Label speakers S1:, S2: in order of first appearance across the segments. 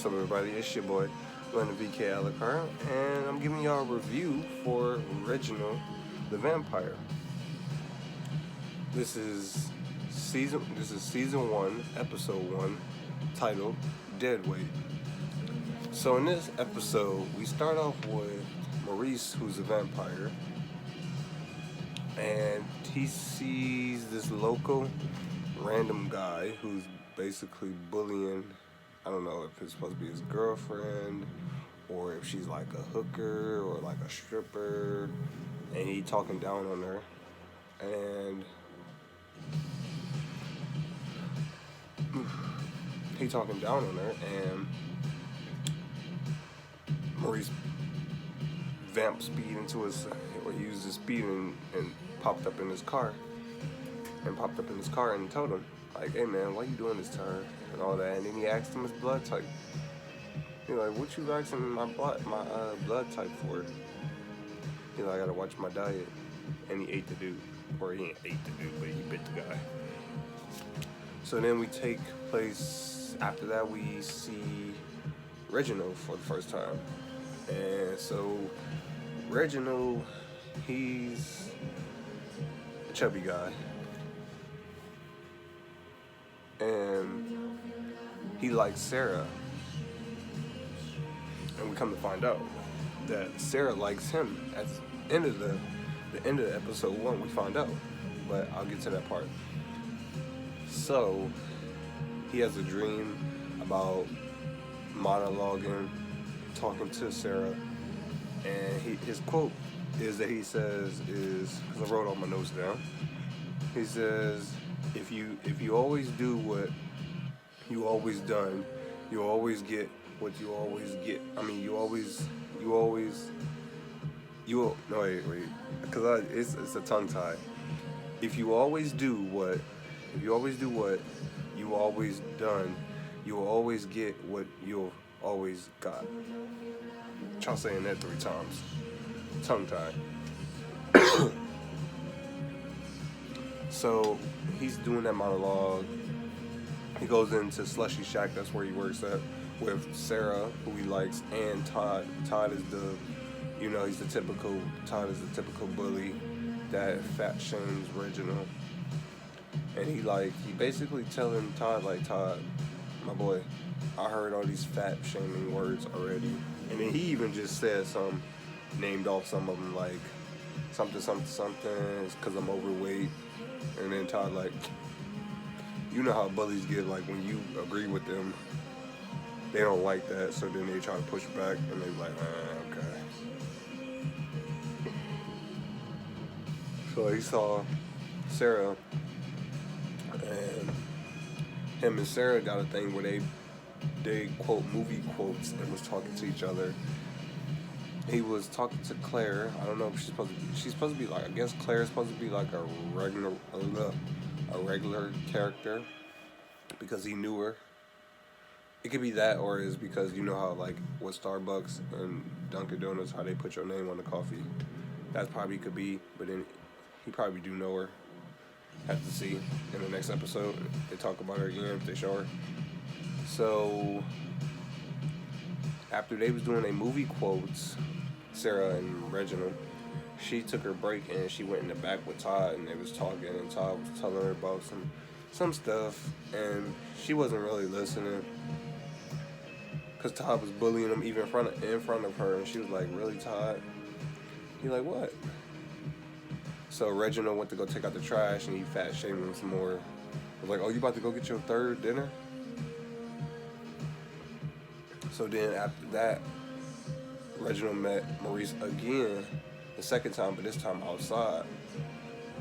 S1: What's up, everybody? It's your boy, 𝖜𝖜𝖜, and I'm giving y'all a review for Reginald the Vampire. This is season 1, episode 1, titled Dead Weight. So in this episode, we start off with Maurice, who's a vampire, and he sees this local random guy who's basically bullying. I don't know if it's supposed to be his girlfriend or if she's like a hooker or like a stripper, and he talking down on her. And Maurice vamped speed into his, or he used his speed and popped up in his car and told him, like, hey man, why you doing this to her and all that. And then he asked him his blood type. He's like, what you asking my blood type for? He's like, I gotta watch my diet. And he ate the dude. Or he ain't ate the dude, but he bit the guy. So then we take place, after that we see Reginald for the first time. And so Reginald, he's a chubby guy. And he likes Sarah. And we come to find out that Sarah likes him. At the end of episode 1, we find out. But I'll get to that part. So he has a dream about monologuing, talking to Sarah. And his quote is that he says is, because I wrote all my notes down. He says, if you always do what you always done, you always get what you always get. I mean, it's a tongue tie. If you always do what you always done, you'll always get what you've always got. Try saying that 3 times. Tongue tie. So he's doing that monologue. He goes into Slushy Shack, that's where he works at, with Sarah, who he likes, and Todd. Todd is Todd is the typical bully that fat shames Reginald. And he basically telling Todd, like, Todd, my boy, I heard all these fat shaming words already. And then he even just said named off some of them, like something, it's because I'm overweight. And then Todd, like, you know how bullies get, like, when you agree with them, they don't like that, so then they try to push back, and they like, okay. So he saw Sarah, and him and Sarah got a thing where they quote movie quotes and was talking to each other. He was talking to Claire. I don't know if she's supposed to be like, I guess Claire's supposed to be like a regular character because he knew her. It could be that, or is because you know how, like, with Starbucks and Dunkin' Donuts, how they put your name on the coffee. That probably could be, but then he probably do know her. Have to see in the next episode. They talk about her again if they show her. So after they was doing their movie quotes, Sarah and Reginald, she took her break and she went in the back with Todd, and they was talking, and Todd was telling her about some stuff, and she wasn't really listening because Todd was bullying him even in front of her, and she was like, really, Todd? He like, what? So Reginald went to go take out the trash, and he fat shamed him some more. I was like, oh, you about to go get your 3rd dinner? So then after that, Reginald met Maurice again, the second time, but this time outside.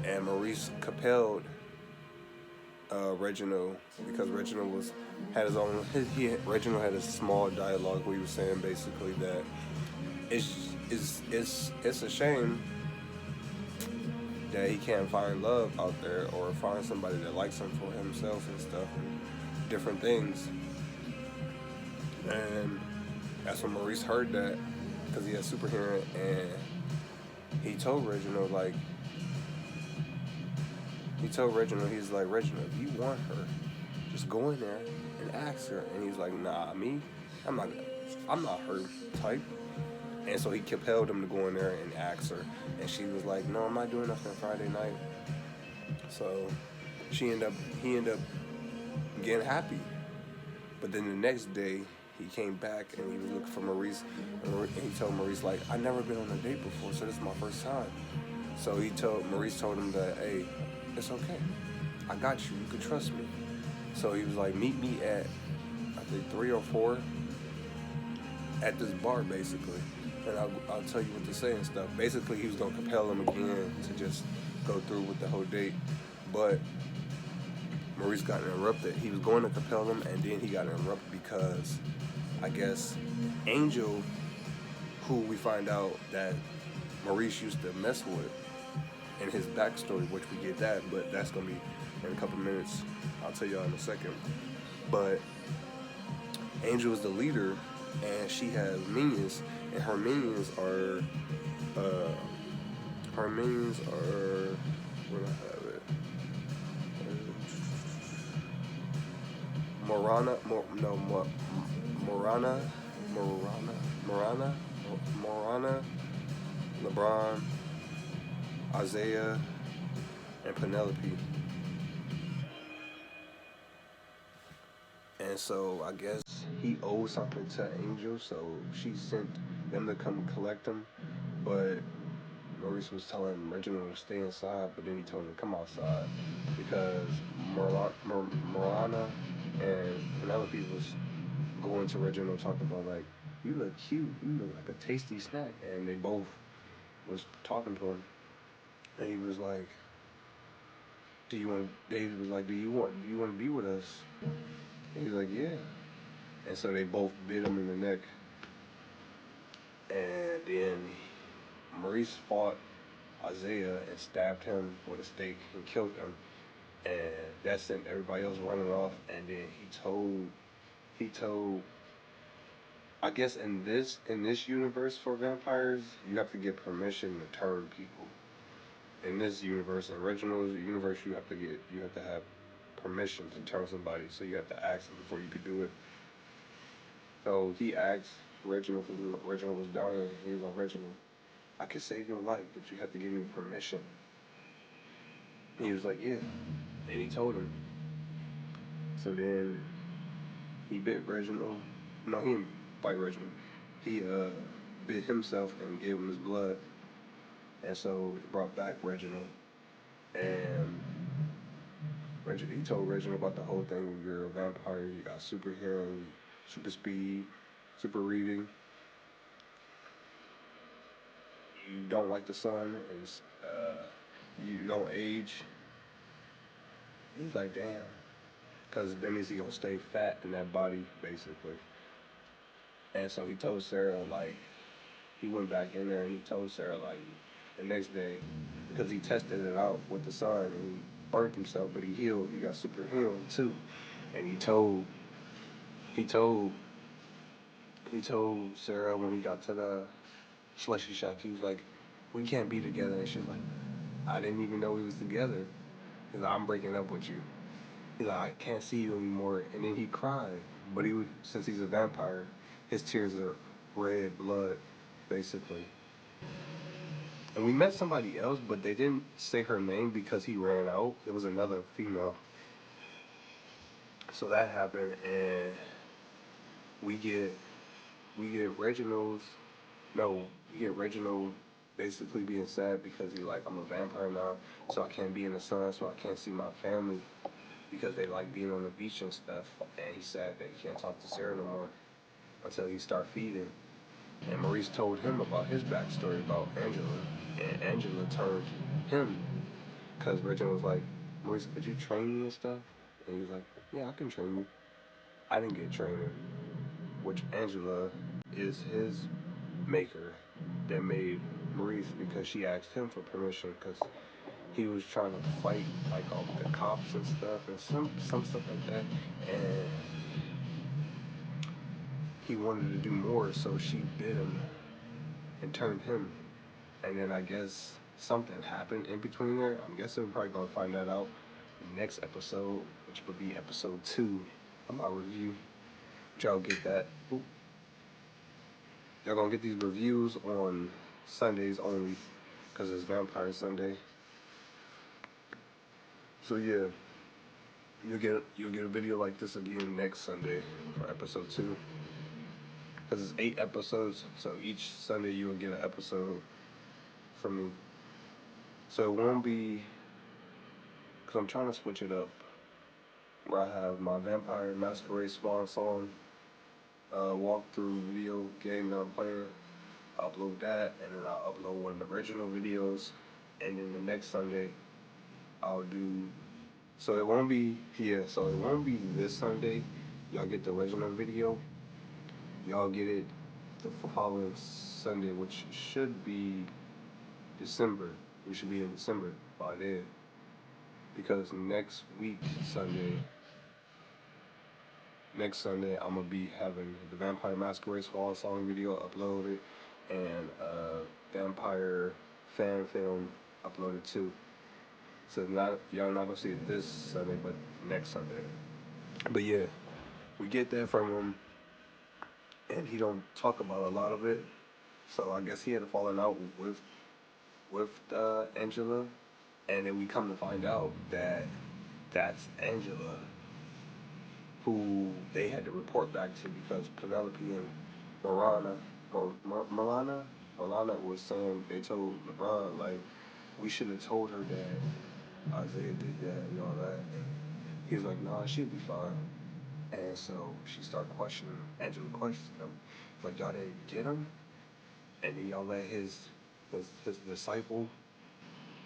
S1: And Maurice compelled Reginald, because Reginald had his own. Reginald had a small dialogue where he was saying basically that it's a shame that he can't find love out there or find somebody that likes him for himself and stuff and different things. And that's when Maurice heard that, because he had super hearing, and he told Reginald, he's like, Reginald, if you want her, just go in there and ask her. And he's like, nah, me, I'm not, I'm not her type. And so he compelled him to go in there and ask her, and she was like, "No, I'm not doing nothing Friday night." So he ended up getting happy. But then the next day, he came back and he was looking for Maurice, and he told Maurice like, "I never been on a date before, so this is my first time." So Maurice told him that, "Hey, it's okay, I got you. You can trust me." So he was like, "Meet me at, I think 3 or 4 at this bar, basically, and I'll tell you what to say and stuff." Basically, he was gonna compel him again to just go through with the whole date, but Maurice got interrupted. He was going to compel him, and then he got interrupted because I guess Angel, who we find out that Maurice used to mess with, in his backstory, which we get that, but that's gonna be in a couple minutes. I'll tell y'all in a second. But Angel is the leader, and she has minions, and her minions are where do I have it? Morana, LeBron, Isaiah, and Penelope. And so I guess he owed something to Angel, so she sent them to come collect him. But Maurice was telling Reginald to stay inside, but then he told him to come outside because Morana and Penelope was going to Reginald talking about like, "You look cute, you look like a tasty snack," and they both was talking to him, and he was like, David was like, do you want to be with us?" And he was like, "Yeah." And so they both bit him in the neck, and then Maurice fought Isaiah and stabbed him with a stake and killed him, and that sent everybody else running off. And then he told I guess in this universe for vampires, you have to get permission to turn people. In this universe, in Reginald's universe, you have to have permission to turn somebody, so you have to ask them before you could do it. So he asked Reginald, because Reginald was down there, and he was like, "Reginald, I could save your life, but you have to give me permission." And he was like, "Yeah." And he told him. So then he bit Reginald. No, he didn't bite Reginald. He bit himself and gave him his blood. And so it brought back Reginald. And he told Reginald about the whole thing. You're a vampire, you got superhero, super speed, super reading. You don't like the sun, you don't age. He's like, damn. Because that means he's going to stay fat in that body, basically. And so he told Sarah, like, he went back in there and he told Sarah, like, the next day, because he tested it out with the sun and he burnt himself, but he healed. He got super healed, too. And he told Sarah when he got to the slushy shop, he was like, "We can't be together." And she was like, "I didn't even know we was together." He's like, "I'm breaking up with you." He's like, "I can't see you anymore." And then he cried. But since he's a vampire, his tears are red blood, basically. And we met somebody else, but they didn't say her name because he ran out. It was another female. So that happened, and we get Reginald basically being sad because he's like, "I'm a vampire now, so I can't be in the sun, so I can't see my family because they like being on the beach and stuff." And he's sad that he can't talk to Sarah no more until he start feeding. And Maurice told him about his backstory about Angela, and Angela turned him because Reginald was like, "Maurice, could you train me and stuff?" And he was like, "Yeah, I can train you." I didn't get training, which Angela is his maker that made Maurice because she asked him for permission because he was trying to fight like all the cops and stuff and some stuff like that, and he wanted to do more, so she bit him and turned him. And then I guess something happened in between there. I'm guessing we're probably gonna find that out next episode, which will be episode 2 of my review. Did y'all get that? Ooh. Y'all gonna get these reviews on Sundays only, because it's Vampire Sunday. So yeah, you'll get a video like this again next Sunday for episode 2. Because it's 8 episodes, so each Sunday you will get an episode from me. So it won't be, because I'm trying to switch it up, where I have my Vampire Masquerade Swan Song walkthrough video game that I'm playing. I'll upload that, and then I'll upload one of the original videos, and then the next Sunday I'll do, so it won't be this Sunday y'all get the original video. Y'all get it the following Sunday, which should be December. We should be in December by then. Because next Sunday, I'm gonna be having the Vampire Masquerade Swan Song video uploaded and Vampire fan film uploaded too. So y'all not gonna see it this Sunday, but next Sunday. But yeah, we get that from him, and he don't talk about a lot of it. So I guess he had a falling out with Angela, and then we come to find out that that's Angela, who they had to report back to because Penelope and Milana was saying, they told LeBron, like, we should have told her that Isaiah did that and all that. And he was like, nah, she'll be fine. And so she started questioning, Angela questioned him. Like, y'all didn't get him? And then y'all let his disciple,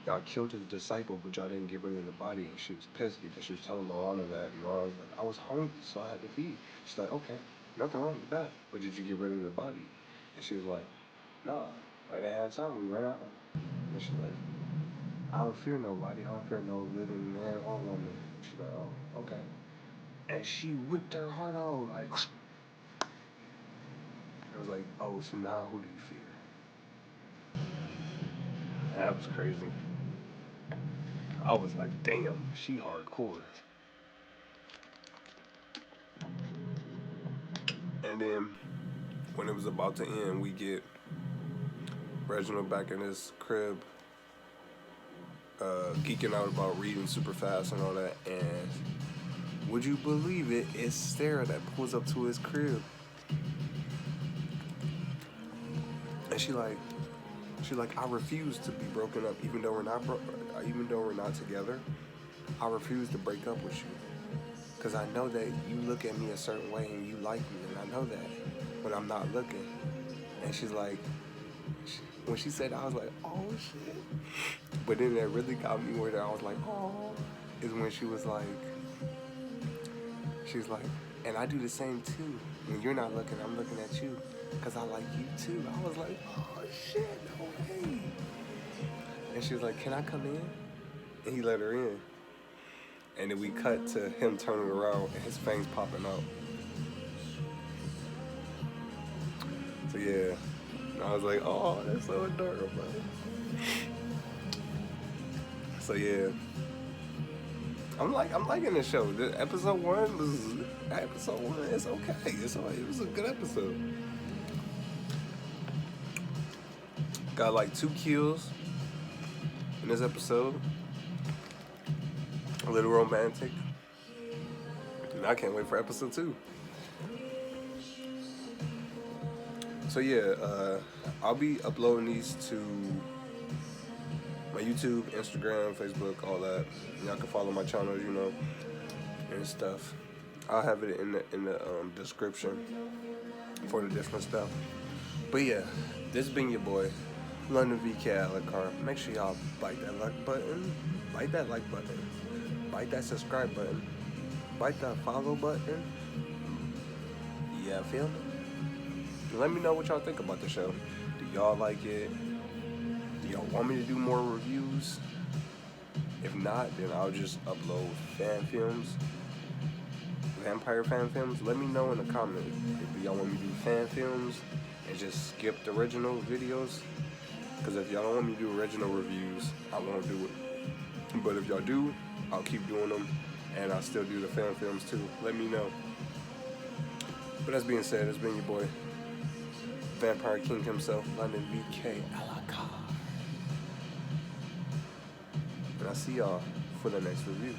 S1: y'all killed his disciple, but y'all didn't get rid of the body. And she was pissed because she was telling Milana that. And Milana was like, I was hungry, so I had to feed. She's like, okay, nothing wrong with that. But did you get rid of the body? And she was like, nah, I didn't have time, we ran out. And she's like, I don't fear nobody, I don't fear no living man or woman. She's like, oh, okay. And she whipped her heart out, like, it was like, oh, so now who do you fear? That was crazy. I was like, damn, she hardcore. And then, when it was about to end, we get Reginald back in his crib, geeking out about reading super fast and all that, and would you believe it, it's Sarah that pulls up to his crib. And she like, I refuse to be broken up, even though we're not together. I refuse to break up with you, because I know that you look at me a certain way and you like me, and I know that, but I'm not looking. And she's like, when she said that, I was like, oh shit. But then that really got me where I was like, oh, is when she was like, and I do the same too. When you're not looking, I'm looking at you, because I like you too. I was like, oh shit, no way. And she was like, can I come in? And he let her in. And then we cut to him turning around and his fangs popping out. So yeah, I was like, oh, that's so adorable. So yeah, I'm liking this show. The episode one, it's okay. It was a good episode. Got like 2 kills in this episode. A little romantic. And I can't wait for episode 2. So yeah, I'll be uploading these to my YouTube, Instagram, Facebook, all that. Y'all can follow my channels, you know, and stuff. I'll have it in the description for the different stuff. But yeah, this been your boy, 𝕬𝖎𝖏. Make sure y'all bite that like button, bite that subscribe button, bite that follow button. Yeah, feel me? Let me know what y'all think about the show. Do y'all like it? Do y'all want me to do more reviews? If not, then I'll just upload fan films, vampire fan films. Let me know in the comments if y'all want me to do fan films and just skip the original videos. Because if y'all don't want me to do original reviews, I won't do it. But if y'all do, I'll keep doing them, and I'll still do the fan films too. Let me know. But that being said, it's been your boy, Vampire King himself, 𝕬𝑑𝖎𝖆𝖙. And I'll see y'all for the next review.